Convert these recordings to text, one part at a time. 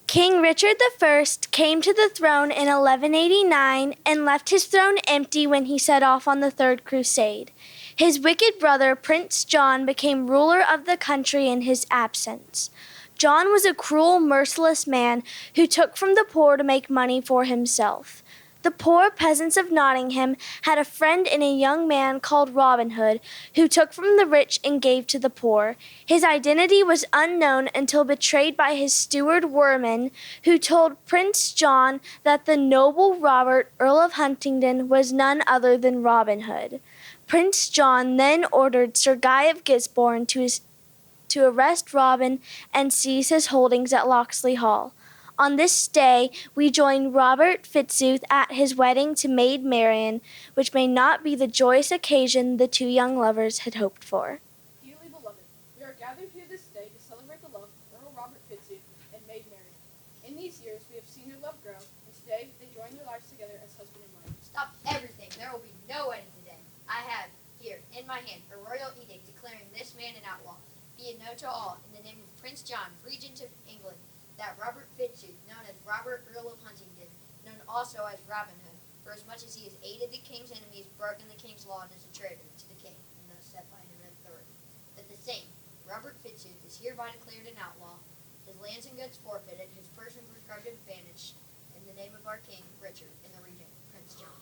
King Richard I came to the throne in 1189 and left his throne empty when he set off on the Third Crusade. His wicked brother, Prince John, became ruler of the country in his absence. John was a cruel, merciless man who took from the poor to make money for himself. The poor peasants of Nottingham had a friend in a young man called Robin Hood, who took from the rich and gave to the poor. His identity was unknown until betrayed by his steward Werman, who told Prince John that the noble Robert, Earl of Huntingdon, was none other than Robin Hood. Prince John then ordered Sir Guy of Gisborne to arrest Robin and seize his holdings at Locksley Hall. On this day, we join Robert Fitzooth at his wedding to Maid Marian, which may not be the joyous occasion the two young lovers had hoped for. Dearly beloved, we are gathered here this day to celebrate the love of Earl Robert Fitzooth and Maid Marian. In these years, we have seen their love grow, and today they join their lives together as husband and wife. Stop everything. There will be no wedding today. I have here in my hand a royal edict declaring this man an outlaw. Be it known to all, in the name of Prince John, Regent of England, that Robert Fitzooth, known as Robert Earl of Huntingdon, known also as Robin Hood, for as much as he has aided the king's enemies, broken the king's law, and is a traitor to the king, and thus set by him in authority, that the same Robert Fitzooth is hereby declared an outlaw, his lands and goods forfeited, his person prescribed and banished, in the name of our king, Richard, and the regent, Prince John.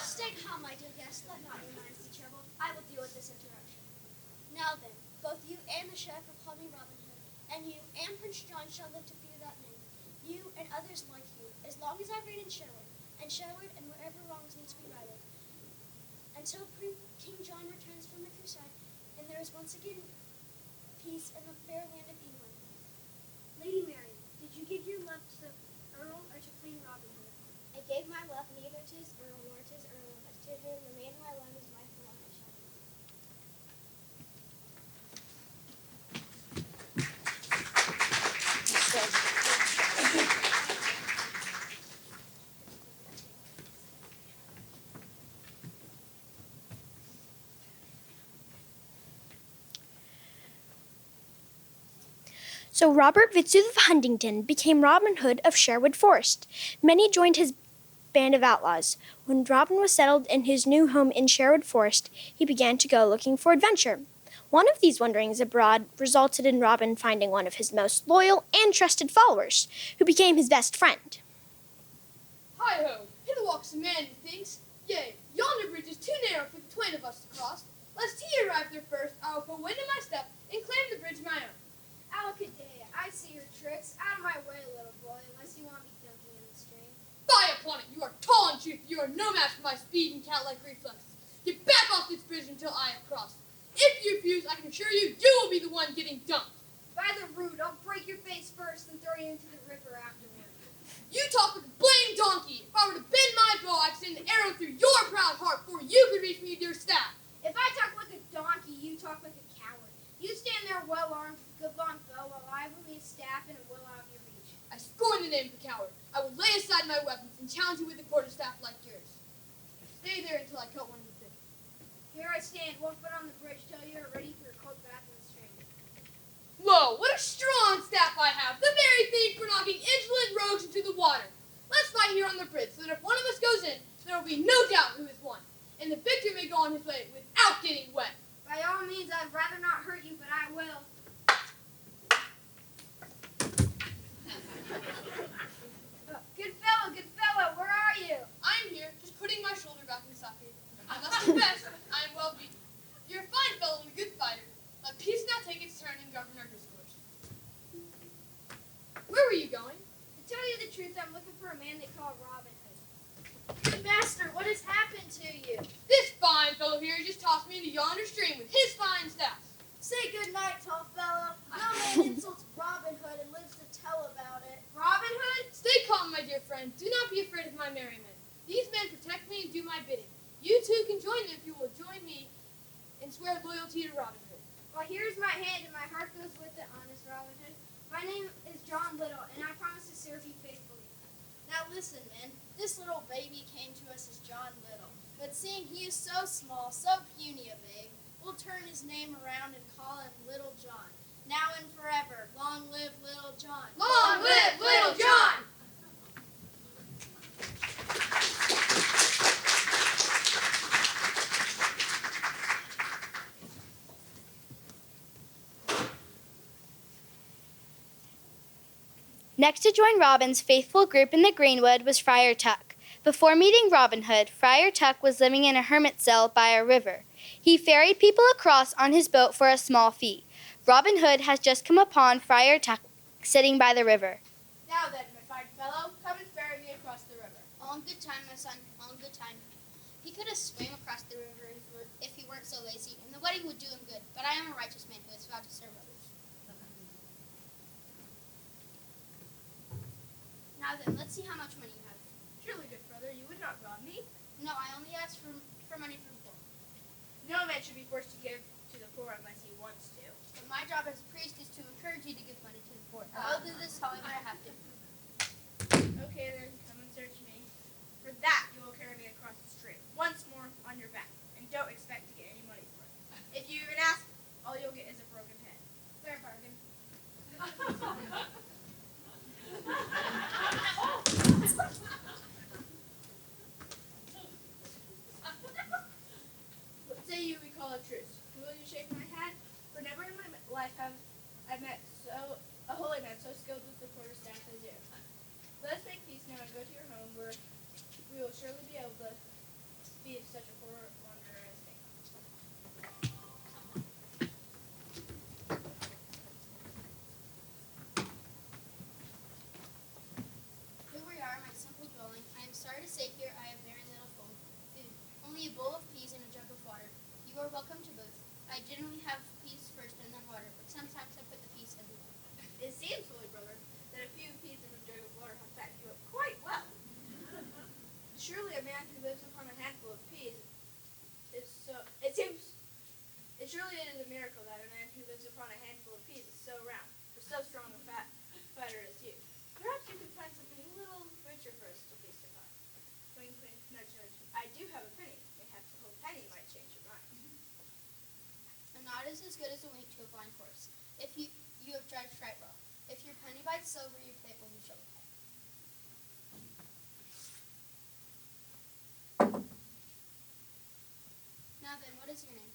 Stay calm, my dear guest. Let not your minds be troubled. I will deal with this interruption. Now then, both you and the sheriff will call me Robin Hood, and you and Prince John shall live to fear that name, you and others like you, as long as I reign in Sherwood, and wherever wrongs need to be righted, until King John returns from the crusade, and there is once again peace in the fair land of England. Lady Mary, did you give your love to the Earl or to plain Robin Hood? I gave my love neither to his Earl nor to his Earl, but to him the man who I love is my fellow I shall be. So Robert Fitzooth of Huntingdon became Robin Hood of Sherwood Forest. Many joined his band of outlaws. When Robin was settled in his new home in Sherwood Forest, he began to go looking for adventure. One of these wanderings abroad resulted in Robin finding one of his most loyal and trusted followers, who became his best friend. Hi-ho! Hither walks a man, methinks. Yea, yonder bridge is too narrow for the twain of us to cross. Lest he arrive there first, I will put wind in my step and claim the bridge my own. Alcadea, I see your tricks. Out of my way, little boy, unless you want to be dunking in the stream. Fie upon it! You are tall in truth. You are no match for my speed and cat-like reflexes. Get back off this bridge until I have crossed. If you refuse, I can assure you, you will be the one getting dumped. By the root, I'll break your face first and throw you into the river afterward. You talk like a blamed donkey. If I were to bend my bow, I'd send an arrow through your proud heart before you could reach me with your staff. If I talk like a donkey, you talk like a coward. You stand there well-armed with a good-long bow while I will need a staff and a will out of your reach. I scorn the name of a coward. I will lay aside my weapons and challenge you with a quarterstaff like yours. Stay there until I cut one of the thing. Here I stand, 1 foot on the bridge, till you are ready for a cold bath in the stream. Lo, what a strong staff I have, the very thing for knocking insolent rogues into the water. Let's fight here on the bridge, so that if one of us goes in, there will be no doubt who has won, and the victor may go on his way without getting wet. By all means, I'd rather not hurt you, but I will. Good fellow, where are you? I'm here, just putting my shoulder back in the socket. I must confess, I am well beaten. You're a fine fellow and a good fighter. Let peace now take its turn and govern our discourse. Where were you going? To tell you the truth, I'm looking for a man they call Robin Hood. Good master, what has happened to you? This fine fellow here just tossed me into yonder stream with his fine staff. Say good night, tall fellow. No man insults Robin Hood and lives to tell about it. Robin Hood? Stay calm, my dear friend. Do not be afraid of my merriment. These men protect me and do my bidding. You too can join them if you will join me and swear loyalty to Robin Hood. Well, here's my hand, and my heart goes with it, honest Robin Hood. My name is John Little, and I promise to serve you faithfully. Now listen, men. This little baby came to us as John Little. But seeing he is so small, so puny a babe, we'll turn his name around and call him Little John. now and forever. Long live Little John. Long live Little John! Next to join Robin's faithful group in the greenwood was Friar Tuck. Before meeting Robin Hood, Friar Tuck was living in a hermit cell by a river. He ferried people across on his boat for a small fee. Robin Hood has just come upon Friar Tuck sitting by the river. Now then, my fine fellow, come and ferry me across the river. All in good time, my son, all in good time. He could have swam across the river if he weren't so lazy, and the wedding would do him good, but I am a righteous man who has vowed to serve others. Now then, let's see how much money you have. Surely, good brother, you would not rob me. No, I only asked for money from the poor. No man should be forced to give to the poor unless he wants to. But my job as a priest is to encourage you to give money to the poor. I'll do this however I have to. Okay then, come and search me. For that, you will carry me across the stream, once more on your back, and don't expect to get any money for it. If you even ask, all you'll get is a broken head. Fair bargain. What say you we call a truce? Will you shake my hand? For never in my life have I met a holy man so skilled with the quarterstaff as you. Let us make peace now and go to your home, where we will surely be able to feed such a poor wanderer as me. Here we are, my simple dwelling. I am sorry to say here I have very little food. Only a bowl of peas and a jug of water. You are welcome to both. I generally have peas first and then water, but sometimes I put the peas in the water. It seems, holy brother, that a few peas and a jug of water have fattened you up quite well. Surely a man who lives upon a handful of peas is so. Surely it is a miracle that a man who lives upon a handful of peas is so round, or so strong a fighter as you. Perhaps you could find something a little richer for us to feast upon. Wink, wink, nudge, nudge. I do have a penny. Mayhaps a whole penny might change your mind. A nod is as good as a wink to a blind horse. If you have judged right well. If your penny bites silver, your plate will be silver. Now then, what is your name?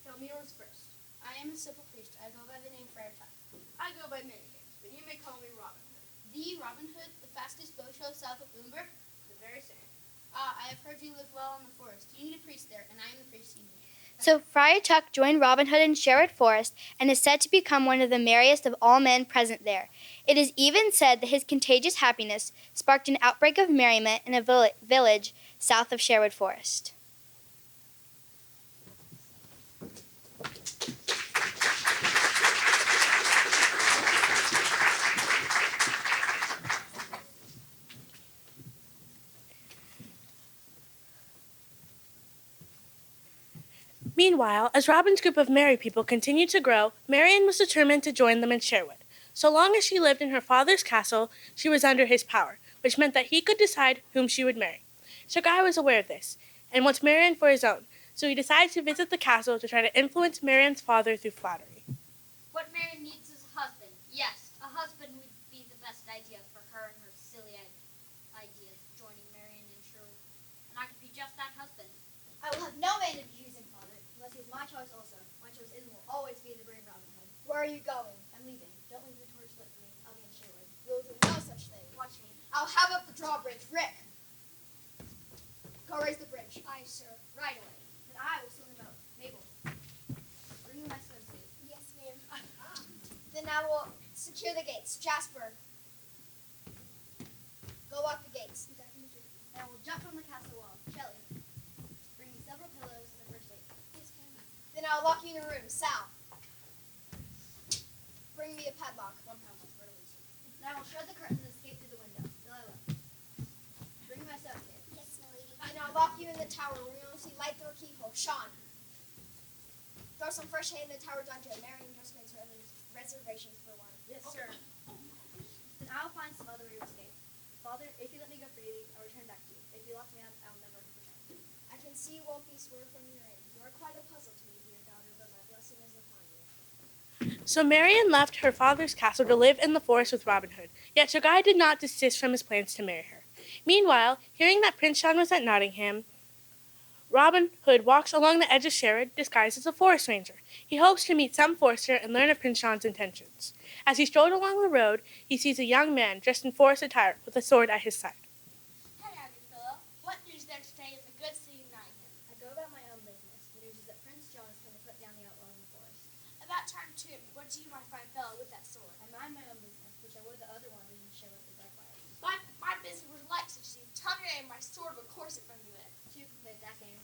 Tell me yours first. I am a simple priest. I go by the name Friar Tuck. I go by many names, but you may call me Robin Hood. The Robin Hood, the fastest bow show south of Louisville? The very same. I have heard you live well in the forest. You need a priest there, and I am the priest you need. So Friar Tuck joined Robin Hood in Sherwood Forest and is said to become one of the merriest of all men present there. It is even said that his contagious happiness sparked an outbreak of merriment in a village south of Sherwood Forest. Meanwhile, as Robin's group of merry people continued to grow, Marian was determined to join them in Sherwood. So long as she lived in her father's castle, she was under his power, which meant that he could decide whom she would marry. Sir Guy was aware of this, and wants Marian for his own, so he decided to visit the castle to try to influence Marian's father through flattery. What Marian needs is a husband. Yes, a husband would be the best idea for her and her silly ideas of joining Marian and Sherwood. And I could be just that husband. I will have no man to choose him, father, unless he's my choice also. My choice is and will always be the brave Robin Hood. Where are you going? I'm leaving. Don't leave the torch lit for me. I'll be in Sherwood. You will do no such thing. Watch me. I'll have up the drawbridge. Rick! Go raise the bridge. Aye, sir. Right away. Then I will swim the boat. Mabel, bring me my swimsuit. Yes, ma'am. Then I will secure the gates. Jasper, go walk the gates. And I will jump from the castle wall. Shelley, bring me several pillows and a first aid. Yes, ma'am. Then I'll lock you in a room. Sal, bring me a padlock. 1 pound for the least. Then I will shut the curtain and escape through the window. Delilah, bring my sewing kit. Yes, my lady. Then I'll lock you in the tower where you only see light through a keyhole. Sean, throw some fresh hay in the tower dungeon. Marian just makes reservations for one. Yes, sir. Then I'll find some other way to escape. Father, if you let me go freely, I'll return back to you. If you lock me up, I'll never return. I can see you won't be swerved from your aim. You are quite a puzzle to me, dear daughter, but my blessing is upon you. So Marian left her father's castle to live in the forest with Robin Hood, yet Chagai did not desist from his plans to marry her. Meanwhile, hearing that Prince John was at Nottingham, Robin Hood walks along the edge of Sherwood disguised as a forest ranger. He hopes to meet some forester and learn of Prince John's intentions. As he strolled along the road, he sees a young man dressed in forest attire with a sword at his side. Hey, good fellow. What news there today is a good seeing Nottingham? I go about my own business. The news is that Prince John is going to put down the outlaw in the forest. About time, too. What do you, my fine fellow, with that sword? I mind my own business, which I would the other one didn't show at the likewise. My business would like such things. Tell me and my sword would course it from you in. Two can play that game.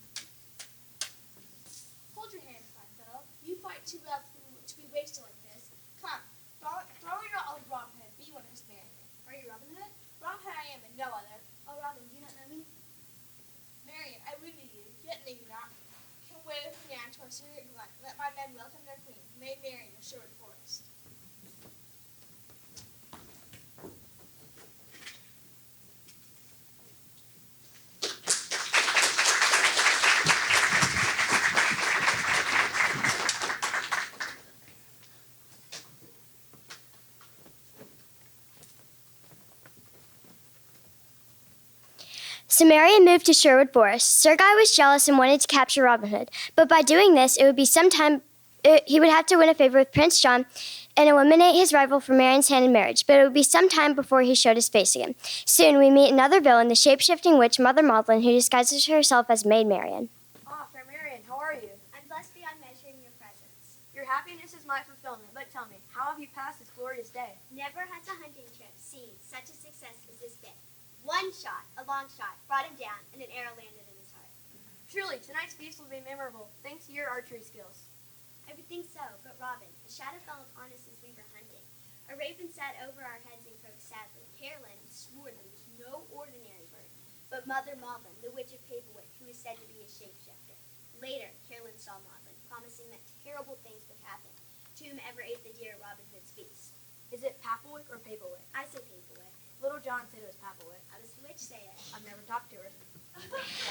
Hold your hand, fine fellow. You fight too well to be wasted like this. Come, throw your old Robin Hood. Be one of his men. Are you Robin Hood? Robin Hood I am, and no other. Oh, Robin, do you not know me? Marian, I would be you, yet know you not. Come away with me now to our secret glen. Let my men welcome their queen, Maid Marian of Sherwood Forest. So Marian moved to Sherwood Forest. Sir Guy was jealous and wanted to capture Robin Hood, but by doing this, he would have to win a favor with Prince John and eliminate his rival for Marian's hand in marriage, but it would be some time before he showed his face again. Soon we meet another villain, the shape-shifting witch Mother Maudlin, who disguises herself as Maid Marian. Ah, fair Marian, how are you? I'm blessed beyond measure in your presence. Your happiness is my fulfillment, but tell me, how have you passed this glorious day? Never has a hunting trip seen such a success as this day. One shot, a long shot, brought him down, and an arrow landed in his heart. Truly, tonight's feast will be memorable, thanks to your archery skills. I would think so, but Robin, a shadow fell upon us as we were hunting. A raven sat over our heads and croaked sadly. Carolyn swore that it was no ordinary bird, but Mother Maudlin, the witch of Paperwick, who is said to be a shapeshifter. Later, Carolyn saw Maudlin, promising that terrible things would happen to whomever ate the deer at Robin Hood's feast. Is it Papplewick or Paperwick? I say Paperwick. Little John said it was Papplewick. How does the witch say it? I've never talked to her.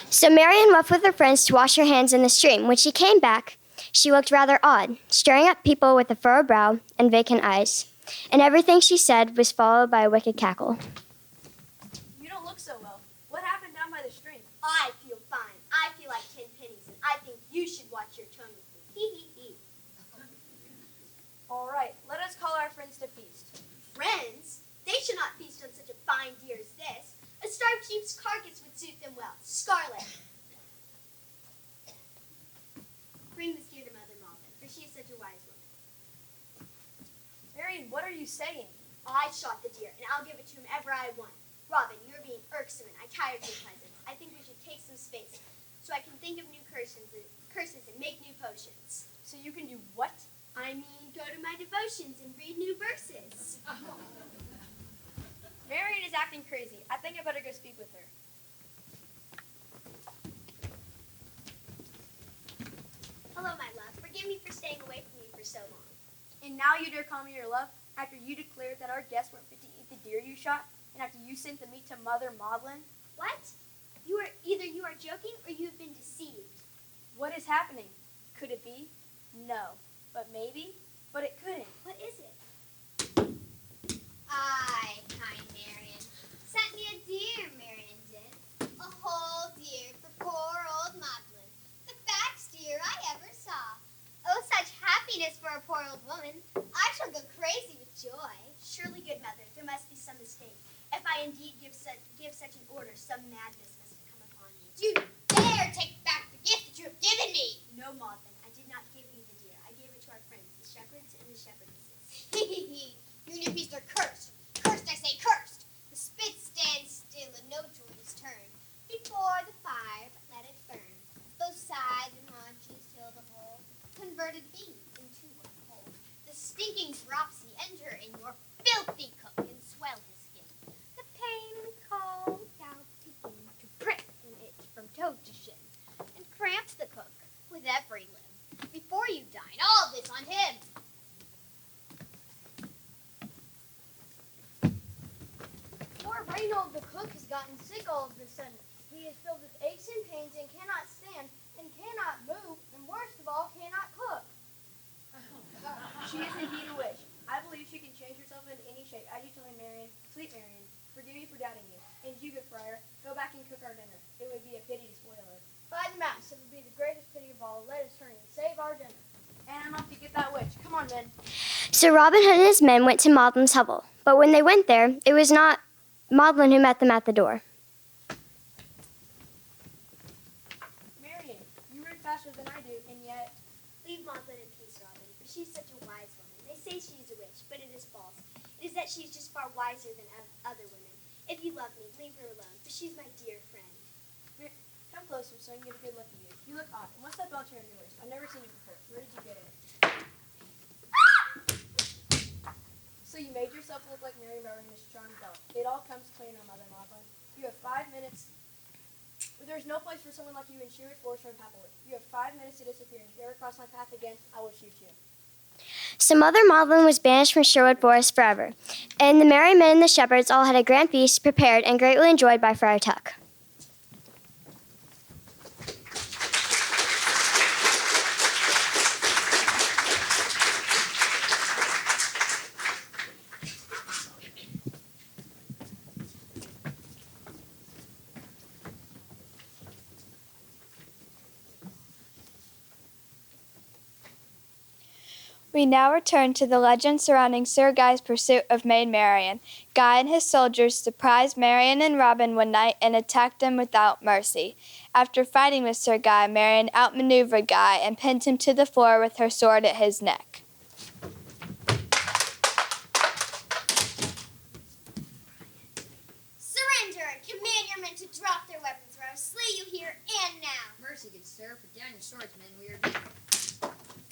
So Marian left with her friends to wash her hands in the stream. When she came back, she looked rather odd, staring at people with a furrowed brow and vacant eyes. And everything she said was followed by a wicked cackle. You don't look so well. What happened down by the stream? I feel fine. I feel like 10 pennies, and I think you should watch your tone with me. Hee hee hee. All right, let us call our friends to feast. Friends? They should not feast on such a fine deer as this. A starved sheep's carcass would suit them well. Scarlet. Bring this deer to Mother Maudlin, for she is such a wise woman. Marian, what are you saying? I shot the deer, and I'll give it to whomever I want. Robin, you're being irksome, and I tire of your presence. I think we should take some space, so I can think of new curses and make new potions. So you can do what? I mean, go to my devotions and read new verses. Marian is acting crazy. I think I better go speak with her. Hello, my love. Forgive me for staying away from you for so long. And now you dare call me your love? After you declared that our guests weren't fit to eat the deer you shot? And after you sent the meat to Mother Maudlin? What? Either you are joking or you have been deceived. What is happening? Could it be? No. But maybe? But it couldn't. What is it? Aye, kind Marian. Sent me a deer, Marian did. A whole deer for poor old Maudlin. The fattest deer I ever saw. Oh, such happiness for a poor old woman. I shall go crazy with joy. Surely, good mother, there must be some mistake. If I indeed give such an order, some madness must have come upon you. Do you dare take back the gift that you have given me? No, Maudlin, I did not give you the deer. I gave it to our friends, the shepherds and the shepherdesses. You and your beast are cursed. Cursed, I say, cursed. The spit stands still and no to its turn. Before the fire, but let it burn. Those sides and haunches till the whole converted beast into a coal. The stinking dropsy enter in your filthy cook and swell his skin. The pain and cold doubt begin to prick and itch from toe to shin, and cramps the cook with every limb. Before you dine, all this on him. Poor Reynold the cook has gotten sick all of a sudden. He is filled with aches and pains and cannot stand and cannot move, and worst of all, cannot cook. She is indeed our dinner. And I'm off to get that witch. Come on, men. So Robin Hood and his men went to Maudlin's hovel. But when they went there, it was not Maudlin who met them at the door. Marion, you read faster than I do, and yet... Leave Maudlin in peace, Robin, for she's such a wise woman. They say she is a witch, but it is false. It is that she is just far wiser than other women. If you love me, leave her alone, for she's my dear friend. Come closer so I can get a good look at you. You look odd. What's that belt around your waist? I've never seen it before. Where did you get it? So you made yourself look like Mary wearing this charmed belt. It all comes clear now, Mother Maudlin. You have 5 minutes. There's no place for someone like you in Sherwood Forest or in Papelwood. You have 5 minutes to disappear. If you ever cross my path again, I will shoot you. So Mother Maudlin was banished from Sherwood Forest forever, and the merry men and the shepherds all had a grand feast prepared and greatly enjoyed by Friar Tuck. We now return to the legend surrounding Sir Guy's pursuit of Maid Marian. Guy and his soldiers surprised Marian and Robin one night and attacked them without mercy. After fighting with Sir Guy, Marian outmaneuvered Guy and pinned him to the floor with her sword at his neck. Surrender and command your men to drop their weapons, or I will slay you here and now. Mercy, good sir. Put down your swords, men. We are being...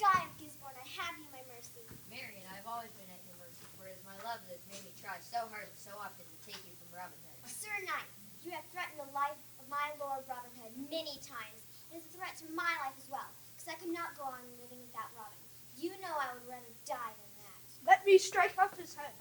Guy of Gisborne, I have you my mercy. Marion, I have always been at your mercy, for it is my love that has made me try so hard and so often to take you from Robin Hood. Sir Knight, you have threatened the life of my lord Robin Hood many times. It is a threat to my life as well, because I could not go on living without Robin. You know I would rather die than that. Let me strike off his head.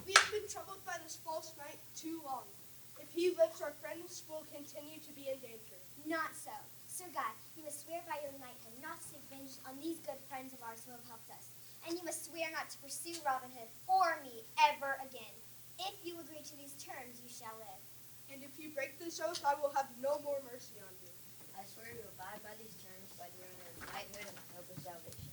We have been troubled by this false knight too long. If he lives, our friends will continue to be in danger. Not so. Sir Guy, you must swear by your knighthood not to take vengeance on these good friends of ours who have helped us. And you must swear not to pursue Robin Hood or me ever again. If you agree to these terms, you shall live. And if you break this oath, I will have no more mercy on you. I swear to abide by these terms by the honor of knighthood and my hope of salvation.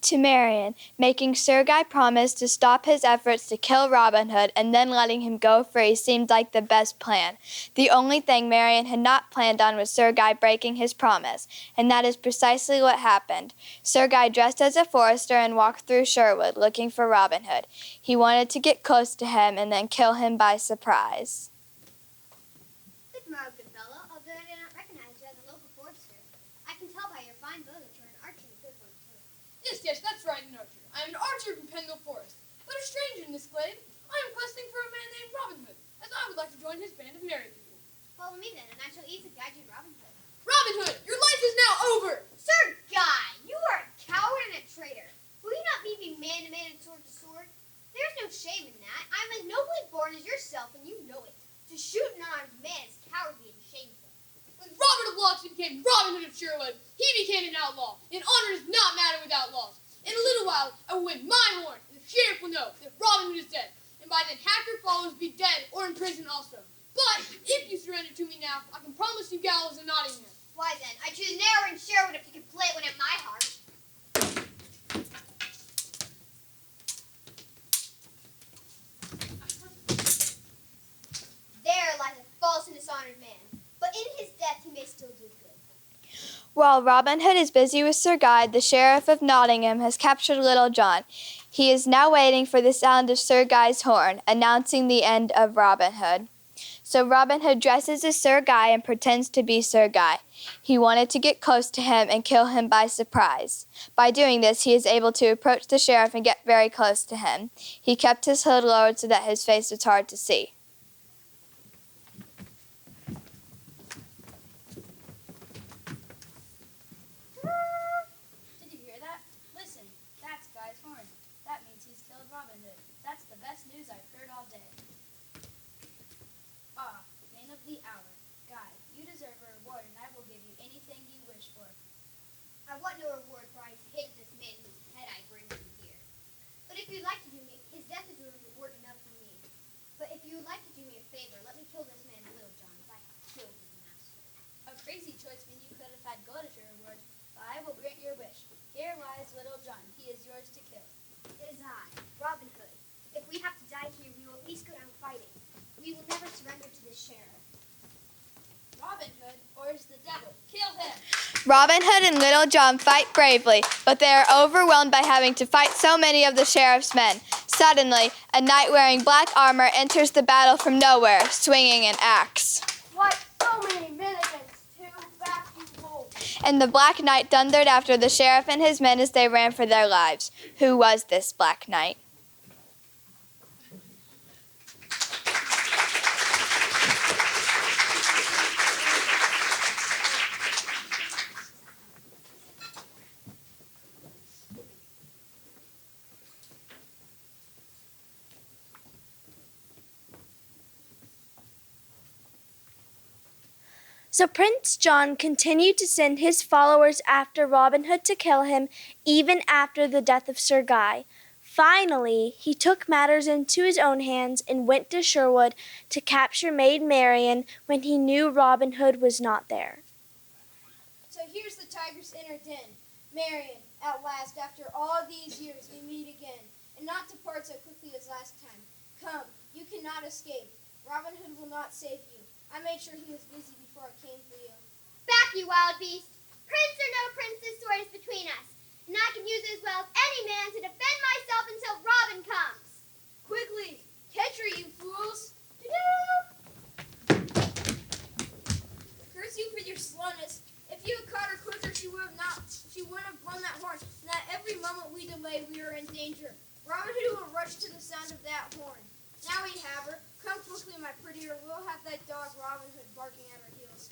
To Marian, making Sir Guy promise to stop his efforts to kill Robin Hood and then letting him go free seemed like the best plan. The only thing Marian had not planned on was Sir Guy breaking his promise, and that is precisely what happened. Sir Guy dressed as a forester and walked through Sherwood looking for Robin Hood. He wanted to get close to him and then kill him by surprise. Good morrow, good fellow, although I did not recognize you as a local forester. I can tell by your fine bow that you're an archer and a good one, too. Yes, that's right, an archer. I am an archer from Pendle Forest, but a stranger in this glade. I am questing for a man named Robin Hood, as I would like to join his band of merry people. Follow me then, and I shall easily guide you to Robin Hood. Robin Hood, your life is now over! Sir Guy, you are a coward and a traitor. Will you not meet me man to man and sword to sword? There's no shame in that. I'm as nobly born as yourself, and you know it. To shoot an unarmed man is cowardly and shameful. When Robert of Locksley became Robin Hood of Sherwood, he became an outlaw, and honor does not matter without laws. In a little while, I will win my horn, and the sheriff will know that Robin Hood is dead, and by then half your followers will be dead or in prison also. But if you surrender to me now, I can promise you gallows in Nottingham. Why then, I choose narrow and Sherwood if you can play one at my heart. There lies a false and dishonored man, but in his death he may still do good. While Robin Hood is busy with Sir Guy, the Sheriff of Nottingham has captured Little John. He is now waiting for the sound of Sir Guy's horn, announcing the end of Robin Hood. So Robin Hood dresses as Sir Guy and pretends to be Sir Guy. He wanted to get close to him and kill him by surprise. By doing this, he is able to approach the sheriff and get very close to him. He kept his hood lowered so that his face was hard to see. Did you hear that? Listen, that's Guy's horn. That means he's killed Robin Hood. That's anything you wish for. I want no reward, for I hate this man whose head I bring you here. But if you'd like to do me, his death is a reward enough for me. But if you would like to do me a favor, let me kill this man, Little John, as I have killed his master. A crazy choice means you could have had gold as your reward, but I will grant your wish. Here lies Little John. He is yours to kill. It is I, Robin Hood. If we have to die here, we will at least go down fighting. We will never surrender to this sheriff. Robin Hood orders the devil. Kill him! Robin Hood and Little John fight bravely, but they are overwhelmed by having to fight so many of the sheriff's men. Suddenly, a knight wearing black armor enters the battle from nowhere, swinging an axe. What? So many men against two? Back you wolves. And the Black Knight thundered after the sheriff and his men as they ran for their lives. Who was this Black Knight? So Prince John continued to send his followers after Robin Hood to kill him, even after the death of Sir Guy. Finally, he took matters into his own hands and went to Sherwood to capture Maid Marian when he knew Robin Hood was not there. So here's the tiger's inner den. Marian, at last, after all these years, we meet again, and not to part so quickly as last time. Come, you cannot escape. Robin Hood will not save you. I made sure he was busy before I came for you. Back, you wild beast! Prince or no prince, this sword is between us, and I can use it as well as any man to defend myself until Robin comes. Quickly, catch her, you fools! Curse you for your slowness. If you had caught her quicker, she wouldn't have blown that horn. And at every moment we delay, we are in danger. Robin Hood will rush to the sound of that horn. Now we have her. Come quickly, my pretty, or we'll have that dog Robin Hood barking at our heels.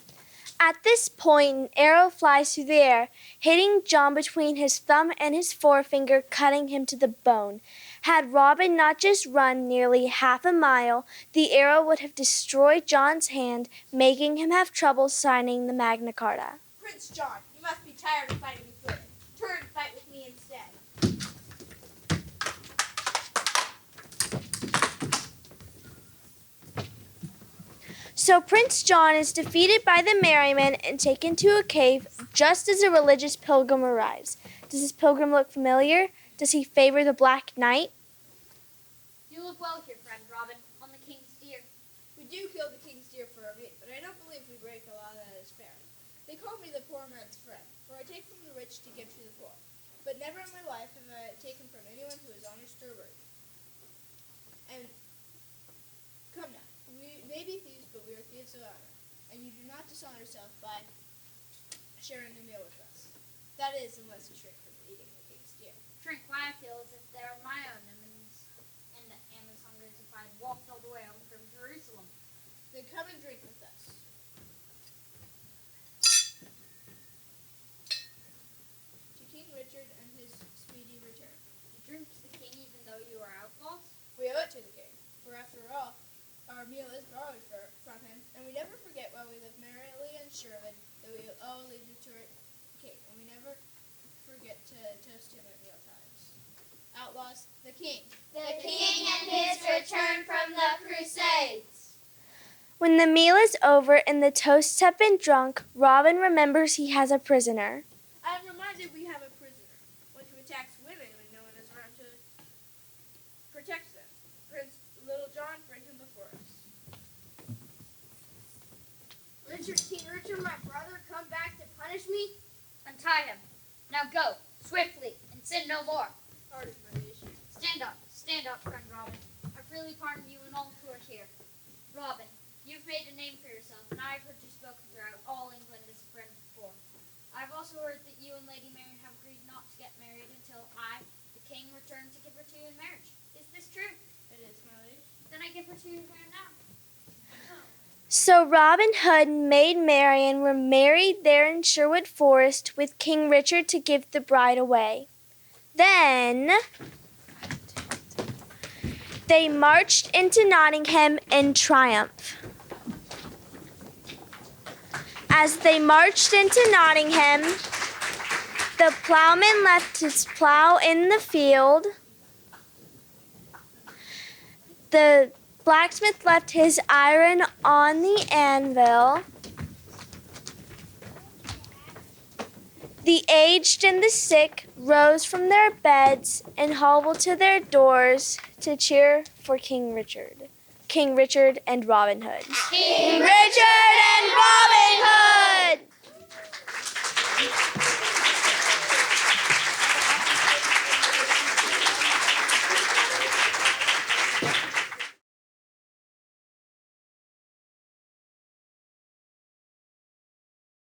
At this point, an arrow flies through the air, hitting John between his thumb and his forefinger, cutting him to the bone. Had Robin not just run nearly half a mile, the arrow would have destroyed John's hand, making him have trouble signing the Magna Carta. Prince John, you must be tired of fighting with Hood. Turn and fight with me instead. So Prince John is defeated by the merrymen and taken to a cave just as a religious pilgrim arrives. Does this pilgrim look familiar? Does he favor the Black Knight? You look well here, friend Robin, on the king's deer. We do kill the king's deer for our meat, but I don't believe we break a law that is fair. They call me the poor man's friend, for I take from the rich to give to the poor. But never in my life have I taken from anyone who is honest or worthy. And come now, we may be thieves, but we are thieves of honor, and you do not dishonor yourself by sharing a meal with us. That is, unless you shrink from eating the king's deer. Drink why I feel as if they are my own enemies, and am as hungry as if I had walked all the way home from Jerusalem. Then come and drink with us. To King Richard and his speedy return. You drink to the king even though you are outlaws? We owe it to the king, for after all, our meal is borrowed from him, and we never forget while we live merrily in Sherwood that we owe allegiance to our king, and we never forget to toast him at meal times. Outlaws, the king. The king and his return from the Crusades. When the meal is over and the toasts have been drunk, Robin remembers he has a prisoner. I am reminded we have a prisoner, one who attacks women when no one is around to protect them. Prince Little John, bring him before us. King Richard, my brother, come back to punish me? Untie him. Now go, swiftly, and sin no more. Pardon my issue. Stand up, friend Robin. I freely pardon you and all who are here. Robin, you've made a name for yourself, and I've heard you spoken throughout all England as a friend before. I've also heard that you and Lady Marian have agreed not to get married until I, the king, return to give her to you in marriage. Is this true? It is, my lady. Then I give her to you here now. So Robin Hood and Maid Marian were married there in Sherwood Forest with King Richard to give the bride away. Then they marched into Nottingham in triumph. As they marched into Nottingham, the plowman left his plow in the field. The blacksmith left his iron on the anvil. The aged and the sick rose from their beds and hobbled to their doors to cheer for King Richard and Robin Hood. King Richard and Robin